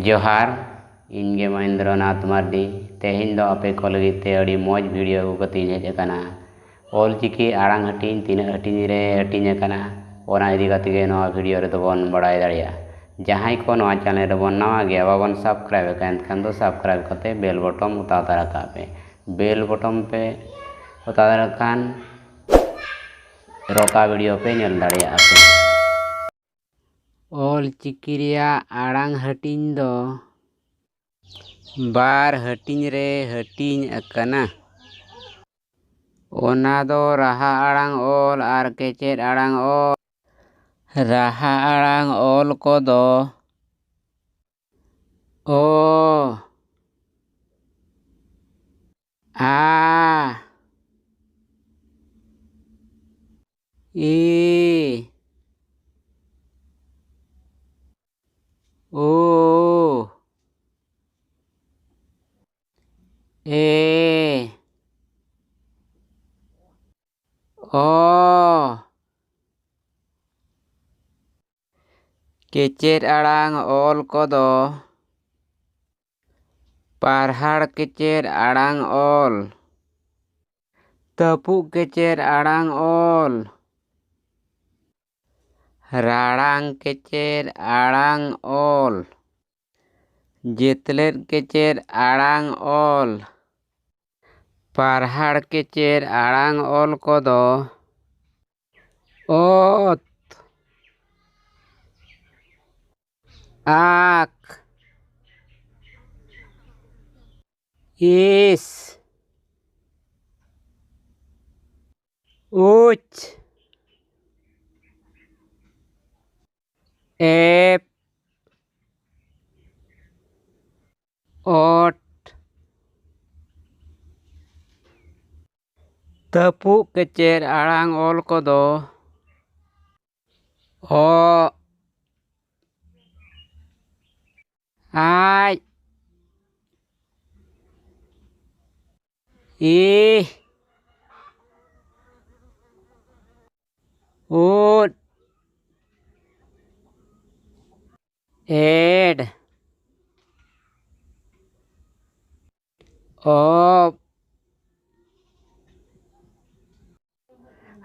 जोहार इनगे महेंद्रनाथ मार्डी तेहन दो आपे को लगे अड़ी मौज वीडियो अगू कते हेज अकाना ऑलचिकी आड़ांग हटिंग तीना हटिंग रे हटिंग अकाना ओना इदी कते गे नवा वीडियो रे बन बड़ाय दाड़िया जहां को नवा चैनल रे बन नवा गया बाबन सब्सक्राइब खान दो सब्सक्राइब करते बेल बटन उता दरका पे बेल बटन पे उता दरखान रोका वीडियो पे नेल दाड़िया पे ऑलचिकी रिया आड़ांग हटिंग दो बार हटिंग रे हटिंग अकाना ओना दो राहा आड़ांग ऑल आर केचेर आड़ांग ऑल राहा आड़ांग ऑल को दो ओ आ ई ओ ए ओ केचेर आड़ांग ऑल को दो पारहाड़ केचेर आड़ांग ऑल तपु केचेर आड़ांग ऑल राड़ांग केचेर आड़ांग ऑल जेतलेर केचेर आड़ांग ऑल पारहाड़ केचेर आड़ांग ऑल को दो ओत आक इस उच एप ओट तपु केचेर आड़ांग ऑल को दो ओ आई ई उट एड ओ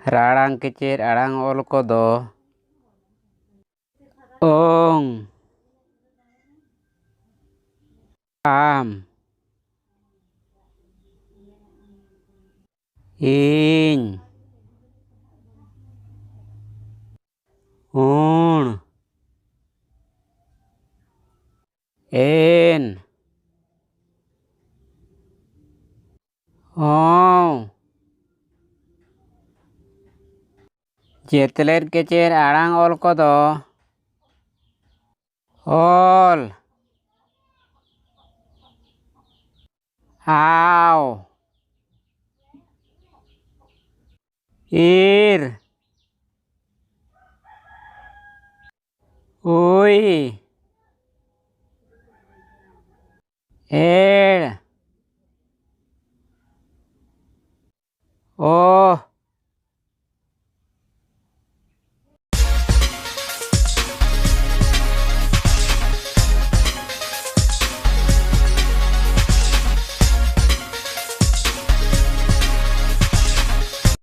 राड़ांग केचेर आड़ांग ऑल को दो ओंग आम इन ऊण एन ओ जेतलेर केचेर आड़ांग ऑल को दो ऑल आओ ईर उई एड